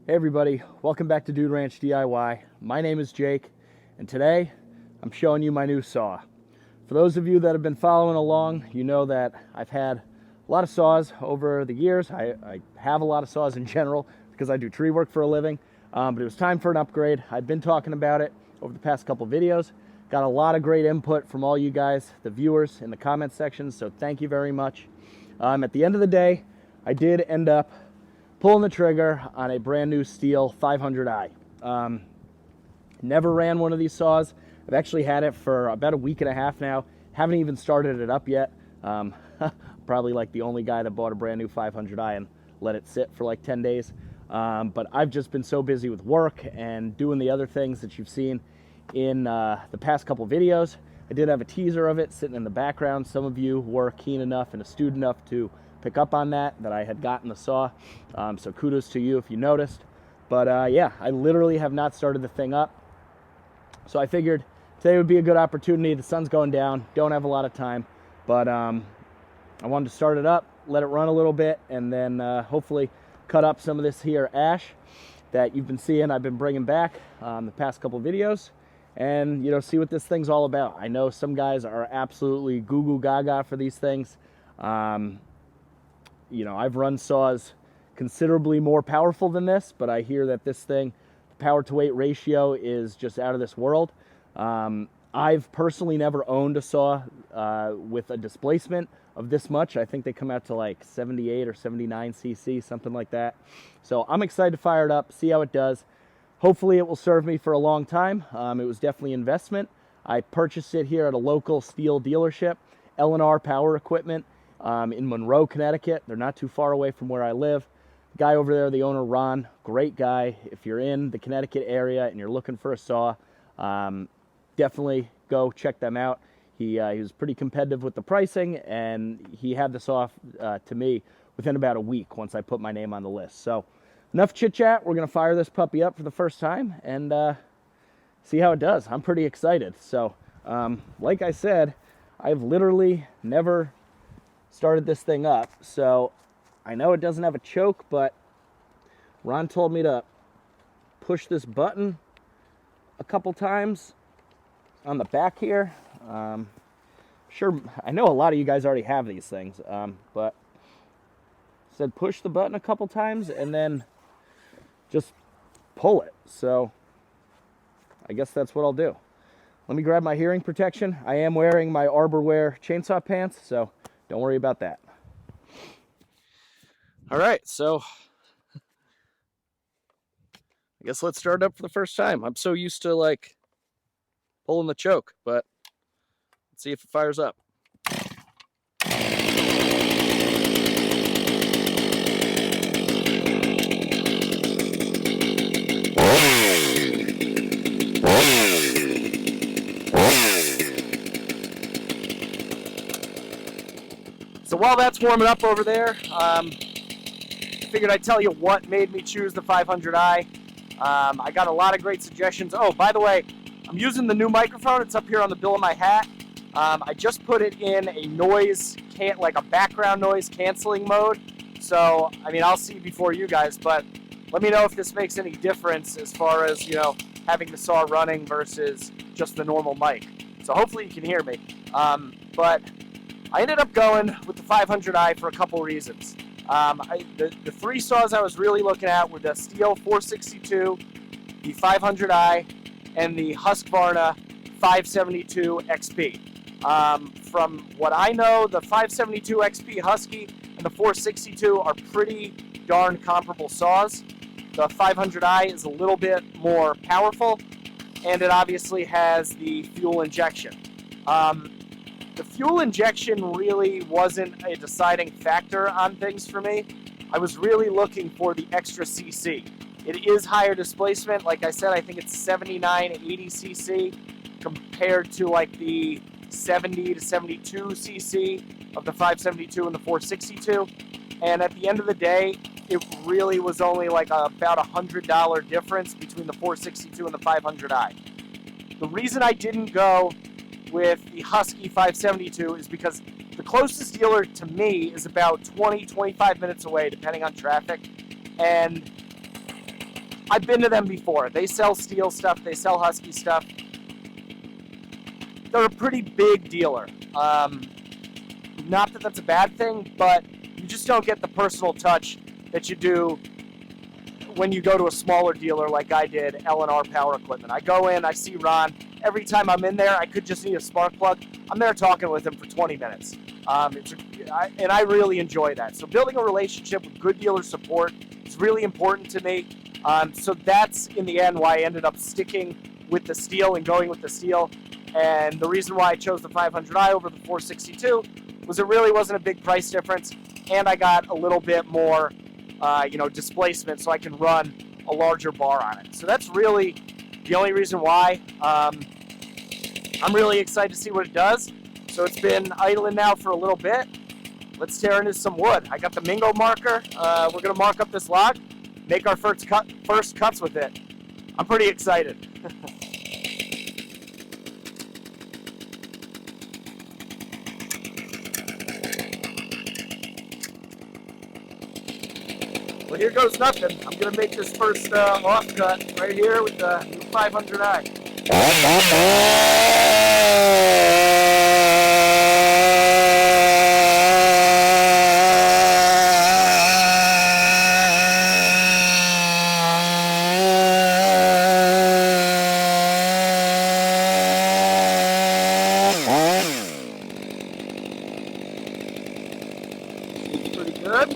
Hey everybody, welcome back to Dude Ranch DIY. My name is Jake, and today I'm showing you my new saw. For those of you that have been following along, you know that I've had a lot of saws over the years. I have a lot of saws in general because I do tree work for a living, but it was time for an upgrade. I've been talking about it over the past couple videos. Got a lot of great input from all you guys, the viewers, in the comment section, so thank you very much. At the end of the day, I did end up pulling the trigger on a brand new Stihl 500i. Never ran one of these saws. I've actually had it for about a week and a half now. Haven't even started it up yet. Probably like the only guy that bought a brand new 500i and let it sit for like 10 days. But I've just been so busy with work and doing the other things that you've seen in the past couple videos. I did have a teaser of it sitting in the background. Some of you were keen enough and astute enough to pick up on that I had gotten the saw, so kudos to you if you noticed. But yeah, I literally have not started the thing up, so I figured today would be a good opportunity. The sun's going down, don't have a lot of time, but I wanted to start it up, let it run a little bit, and then hopefully cut up some of this here ash that you've been seeing I've been bringing back the past couple videos, and you know, see what this thing's all about. I know some guys are absolutely goo goo gaga for these things. You know, I've run saws considerably more powerful than this, but I hear that this thing, the power to weight ratio is just out of this world. I've personally never owned a saw with a displacement of this much. I think they come out to like 78 or 79 cc, something like that. So I'm excited to fire it up, see how it does. Hopefully it will serve me for a long time. It was definitely an investment. I purchased it here at a local Stihl dealership, L&R Power Equipment, in Monroe, Connecticut. They're not too far away from where I live. The guy over there, the owner, Ron, great guy. If you're in the Connecticut area and you're looking for a saw, definitely go check them out. He was pretty competitive with the pricing, and he had the saw to me within about a week once I put my name on the list. So enough chit chat. We're gonna fire this puppy up for the first time and see how it does. I'm pretty excited. So like I said, I've literally never started this thing up, so I know it doesn't have a choke, but Ron told me to push this button a couple times on the back here. Sure, I know a lot of you guys already have these things, but said push the button a couple times and then just pull it. So I guess that's what I'll do. Let me grab my hearing protection. I am wearing my Arborwear chainsaw pants, so don't worry about that. All right, so I guess let's start it up for the first time. I'm so used to like pulling the choke, but let's see if it fires up. So while that's warming up over there, I figured I'd tell you what made me choose the 500i. I got a lot of great suggestions. Oh, by the way, I'm using the new microphone. It's up here on the bill of my hat. I just put it in a noise, like a background noise canceling mode. So, I mean, I'll see before you guys, but let me know if this makes any difference as far as, you know, having the saw running versus just the normal mic. So hopefully you can hear me. But I ended up going with the 500i for a couple reasons. The three saws I was really looking at were the Stihl 462, the 500i, and the Husqvarna 572 XP. From what I know, the 572 XP Husky and the 462 are pretty darn comparable saws. The 500i is a little bit more powerful, and it obviously has the fuel injection. The fuel injection really wasn't a deciding factor on things for me. I was really looking for the extra cc. It is higher displacement. Like I said, I think it's 79, 80 cc compared to like the 70 to 72 cc of the 572 and the 462. And at the end of the day, it really was only like about $100 difference between the 462 and the 500i. The reason I didn't go with the Husky 572 is because the closest dealer to me is about 20-25 minutes away, depending on traffic, and I've been to them before. They sell Stihl stuff. They sell Husky stuff. They're a pretty big dealer. Not that that's a bad thing, but you just don't get the personal touch that you do when you go to a smaller dealer like I did, L&R Power Equipment. I go in, I see Ron. Every time I'm in there, I could just need a spark plug. I'm there talking with him for 20 minutes. And I really enjoy that. So building a relationship with good dealer support is really important to me. So that's, in the end, why I ended up sticking with the Stihl and going with the Stihl. And the reason why I chose the 500i over the 462 was it really wasn't a big price difference, and I got a little bit more displacement, so I can run a larger bar on it. So that's really the only reason why. I'm really excited to see what it does. So it's been idling now for a little bit. Let's tear into some wood. I got the Mingo marker. We're gonna mark up this log, make our first cuts with it. I'm pretty excited. Well, here goes nothing. I'm going to make this first off cut right here with the 500i. Pretty good.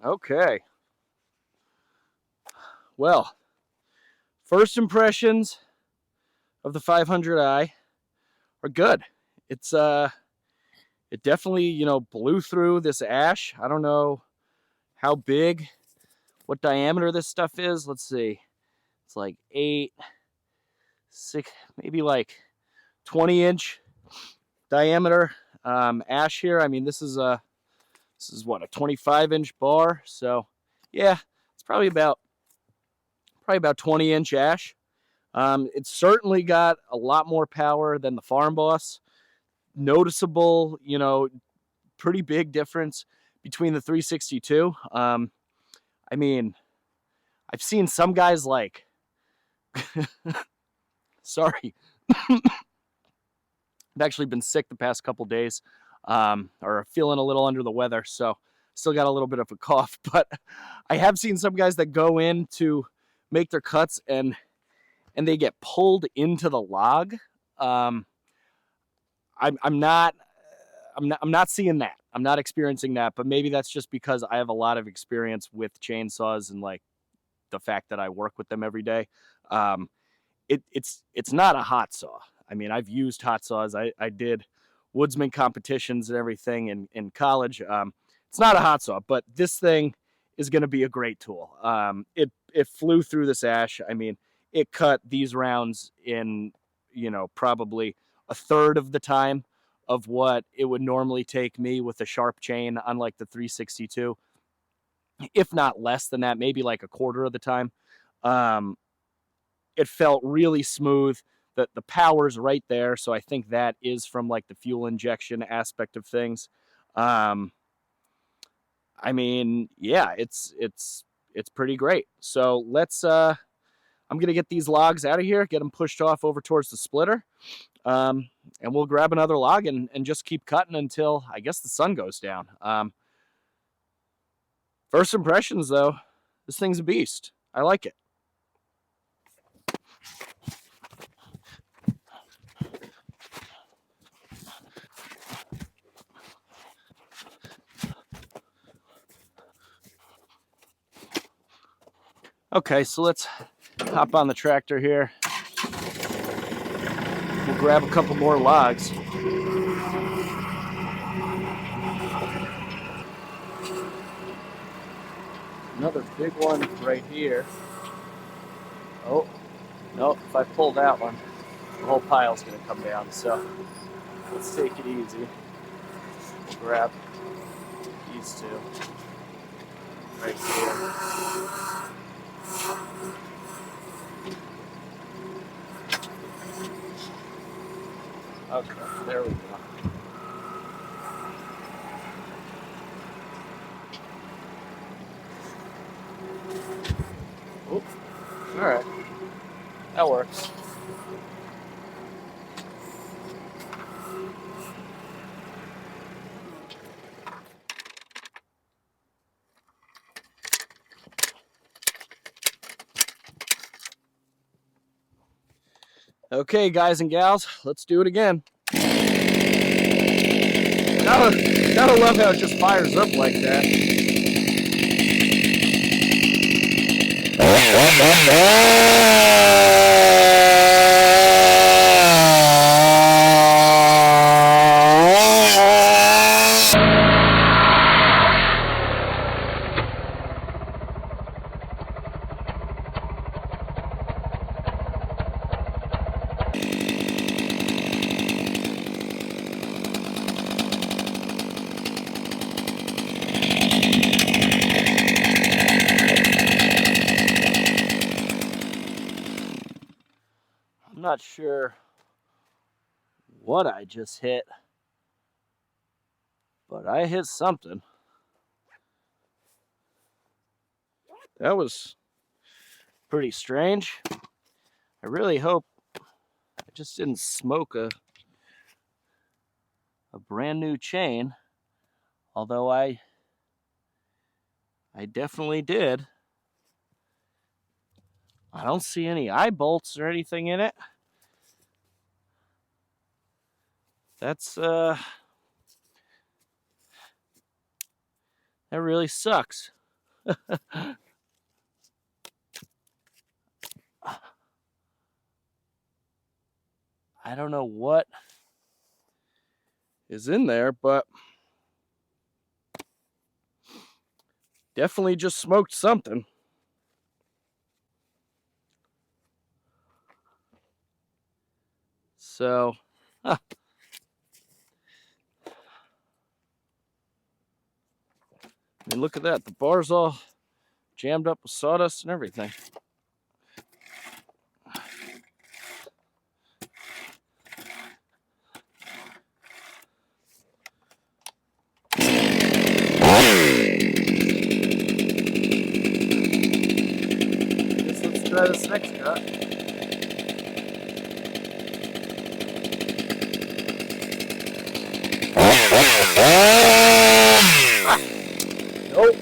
Okay. Well, first impressions of the 500i are good. It's it definitely, blew through this ash. I don't know how big, what diameter this stuff is. Let's see. It's like 8, 6, maybe like 20-inch diameter ash here. I mean, this is what, a 25-inch bar. So yeah, it's probably about 20-inch ash. It's certainly got a lot more power than the Farm Boss. Noticeable, pretty big difference between the 362. I mean, I've seen some guys like, sorry, I've actually been sick the past couple days, or feeling a little under the weather, so still got a little bit of a cough, but I have seen some guys that go in to make their cuts and they get pulled into the log. I'm not seeing that. I'm not experiencing that, but maybe that's just because I have a lot of experience with chainsaws and like the fact that I work with them every day. It's not a hot saw. I mean, I've used hot saws. I did woodsman competitions and everything in college. It's not a hot saw, but this thing is going to be a great tool. It flew through this ash. I mean, it cut these rounds in, probably a third of the time of what it would normally take me with a sharp chain on like the 362, if not less than that, maybe like a quarter of the time. It felt really smooth. The power's right there, so I think that is from like the fuel injection aspect of things. I mean, yeah, it's pretty great. So let's I'm gonna get these logs out of here, get them pushed off over towards the splitter, and we'll grab another log and just keep cutting until I guess the sun goes down. First impressions though, this thing's a beast. I like it. Okay, so let's hop on the tractor here. We'll grab a couple more logs. Another big one right here. Oh, no, if I pull that one, the whole pile's gonna come down, so let's take it easy. We'll grab these two right here. Okay, there we go. Oop. All right, that works. Okay, guys and gals, let's do it again. Gotta love how it just fires up like that. I'm not sure what I just hit, but I hit something. That was pretty strange. I really hope I just didn't smoke a brand new chain, although I definitely did. I don't see any eye bolts or anything in it. That's that really sucks. I don't know what is in there, but definitely just smoked something. So, I mean, look at that. The bar's all jammed up with sawdust and everything. Let's try this next cut. Nope.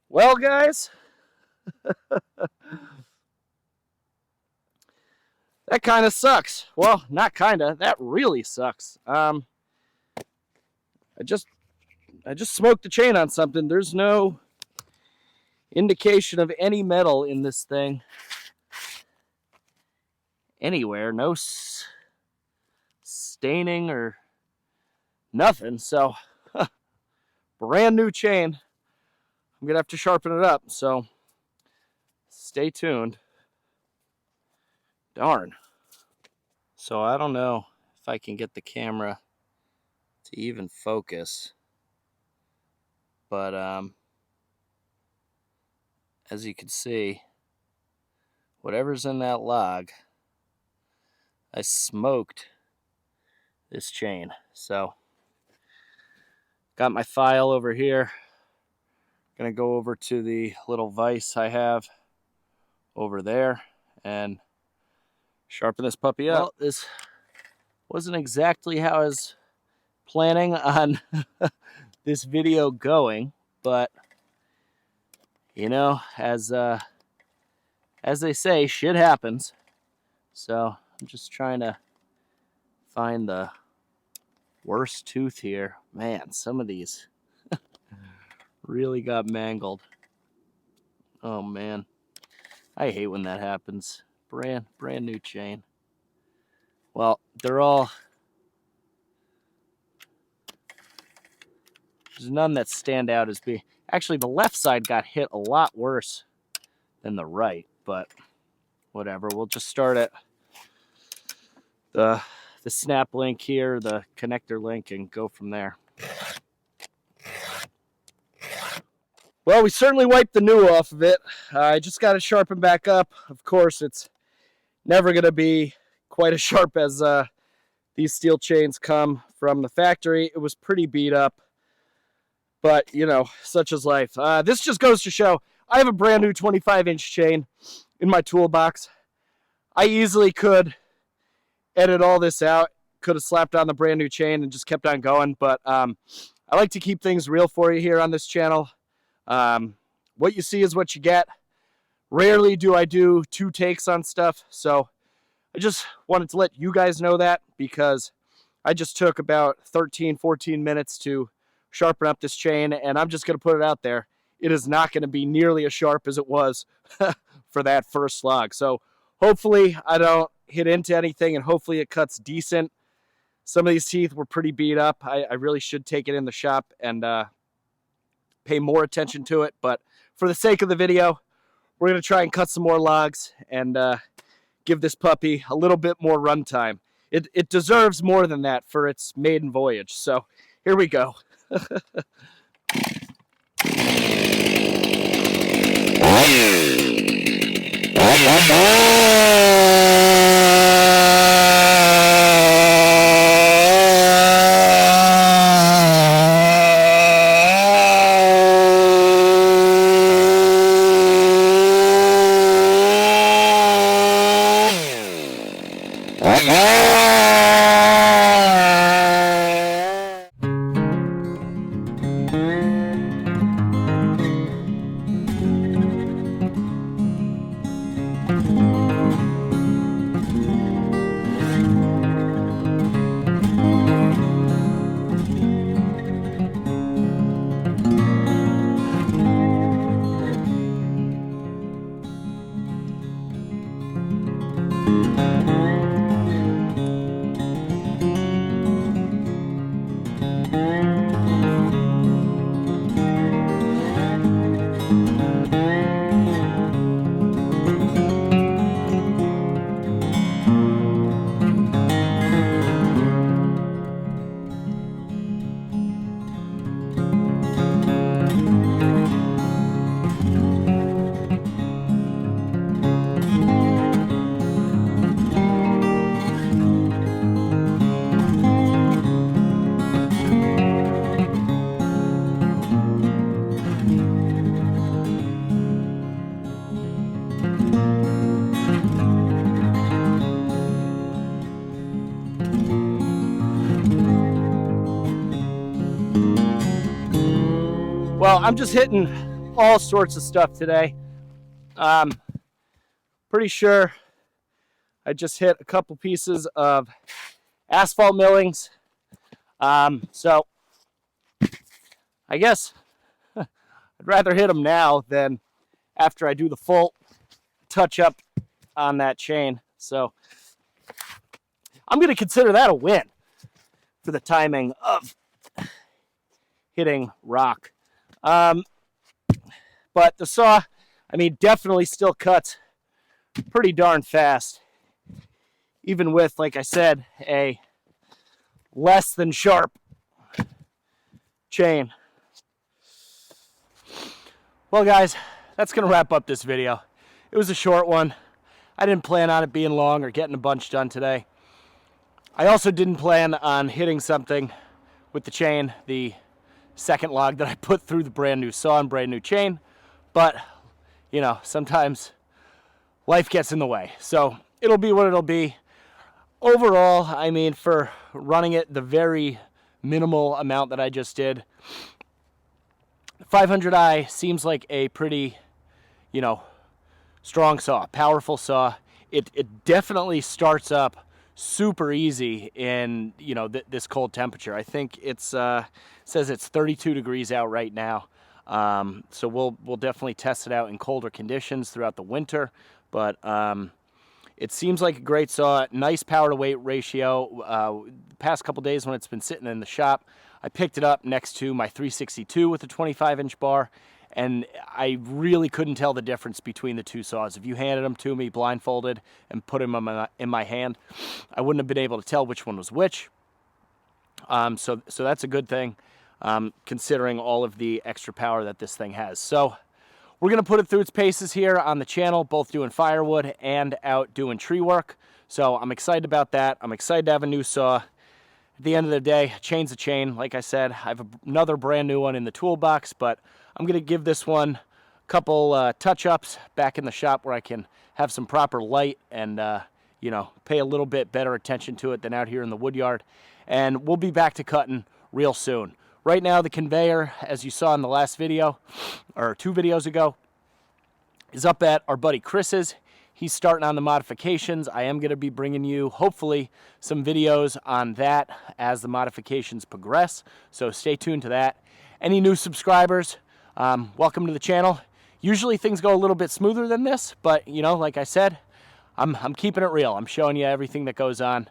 Well, guys, that kind of sucks. Well, not kind of. That really sucks. I just smoked the chain on something. There's no indication of any metal in this thing anywhere. No staining or nothing. So, brand new chain. I'm going to have to sharpen it up. So, stay tuned. Darn. So, I don't know if I can get the camera to even focus. But as you can see, whatever's in that log, I smoked this chain. So got my file over here. Gonna go over to the little vise I have over there and sharpen this puppy up. Well, this wasn't exactly how I was planning on this video going, but you know, as they say, shit happens. So I'm just trying to find the worst tooth here. Man, some of these really got mangled. Oh man, I hate when that happens. Brand new chain. Well, they're all, there's none that stand out as being, actually the left side got hit a lot worse than the right, but whatever. We'll just start at the snap link here, the connector link, and go from there. Well, we certainly wiped the new off of it. I just got it sharpened back up. Of course, it's never going to be quite as sharp as these steel chains come from the factory. It was pretty beat up, but you know, such is life. This just goes to show I have a brand new 25-inch chain in my toolbox. I easily could edit all this out, could have slapped on the brand new chain and just kept on going, but I like to keep things real for you here on this channel. What you see is what you get. Rarely do I do 2 takes on stuff, so I just wanted to let you guys know that, because I just took about 13-14 minutes to sharpen up this chain, and I'm just going to put it out there. It is not going to be nearly as sharp as it was for that first slog. So hopefully I don't hit into anything, and hopefully it cuts decent. Some of these teeth were pretty beat up. I really should take it in the shop and pay more attention to it, but for the sake of the video, we're going to try and cut some more logs and give this puppy a little bit more run time. It deserves more than that for its maiden voyage. So here we go. Well, I'm just hitting all sorts of stuff today. Pretty sure I just hit a couple pieces of asphalt millings. So I guess I'd rather hit them now than after I do the full touch up on that chain. So I'm going to consider that a win for the timing of hitting rock. But the saw, I mean, definitely still cuts pretty darn fast, even with, like I said, a less than sharp chain. Well, guys, that's going to wrap up this video. It was a short one. I didn't plan on it being long or getting a bunch done today. I also didn't plan on hitting something with the chain, the second log that I put through the brand new saw and brand new chain. But, you know, sometimes life gets in the way. So it'll be what it'll be. Overall, I mean, for running it the very minimal amount that I just did, 500i seems like a pretty, you know, strong saw, powerful saw. It definitely starts up super easy in, you know, this cold temperature. I think it's says it's 32 degrees out right now. So we'll definitely test it out in colder conditions throughout the winter. But it seems like a great saw. Nice power to weight ratio. The past couple days when it's been sitting in the shop, I picked it up next to my 362 with a 25-inch bar, and I really couldn't tell the difference between the two saws. If you handed them to me blindfolded and put them in my hand, I wouldn't have been able to tell which one was which. So that's a good thing, considering all of the extra power that this thing has. So we're going to put it through its paces here on the channel, both doing firewood and out doing tree work. So I'm excited about that. I'm excited to have a new saw. At the end of the day, chain's a chain. Like I said, I have another brand new one in the toolbox, but I'm going to give this one a couple touch-ups back in the shop where I can have some proper light and, you know, pay a little bit better attention to it than out here in the wood yard. And we'll be back to cutting real soon. Right now, the conveyor, as you saw in the last video, or 2 videos ago, is up at our buddy Chris's. He's starting on the modifications. I am going to be bringing you, hopefully, some videos on that as the modifications progress. So stay tuned to that. Any new subscribers, welcome to the channel. Usually things go a little bit smoother than this, but, you know, like I said, I'm keeping it real. I'm showing you everything that goes on,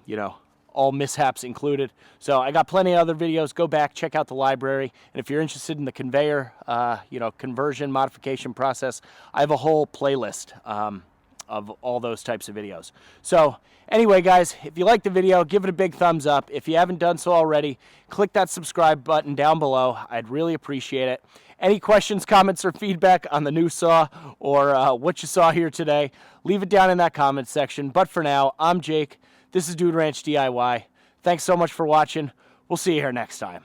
you know, all mishaps included. So I got plenty of other videos. Go back, check out the library. And if you're interested in the conveyor, you know, conversion, modification process, I have a whole playlist of all those types of videos. So anyway, guys, if you like the video, give it a big thumbs up. If you haven't done so already, click that subscribe button down below. I'd really appreciate it. Any questions, comments, or feedback on the new saw or what you saw here today, leave it down in that comment section. But for now, I'm Jake. This is Dude Ranch DIY. Thanks so much for watching. We'll see you here next time.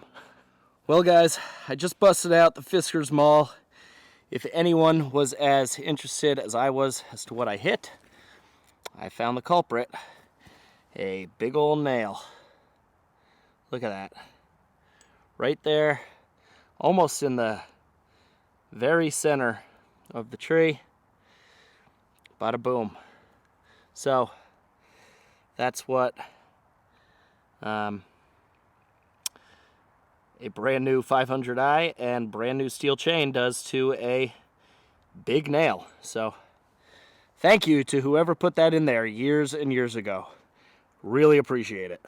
Well, guys, I just busted out the Fiskars Maul. If anyone was as interested as I was as to what I hit, I found the culprit. A big old nail. Look at that. Right there, almost in the very center of the tree. Bada boom. So that's what a brand new 500i and brand new steel chain does to a big nail. So thank you to whoever put that in there years and years ago. Really appreciate it.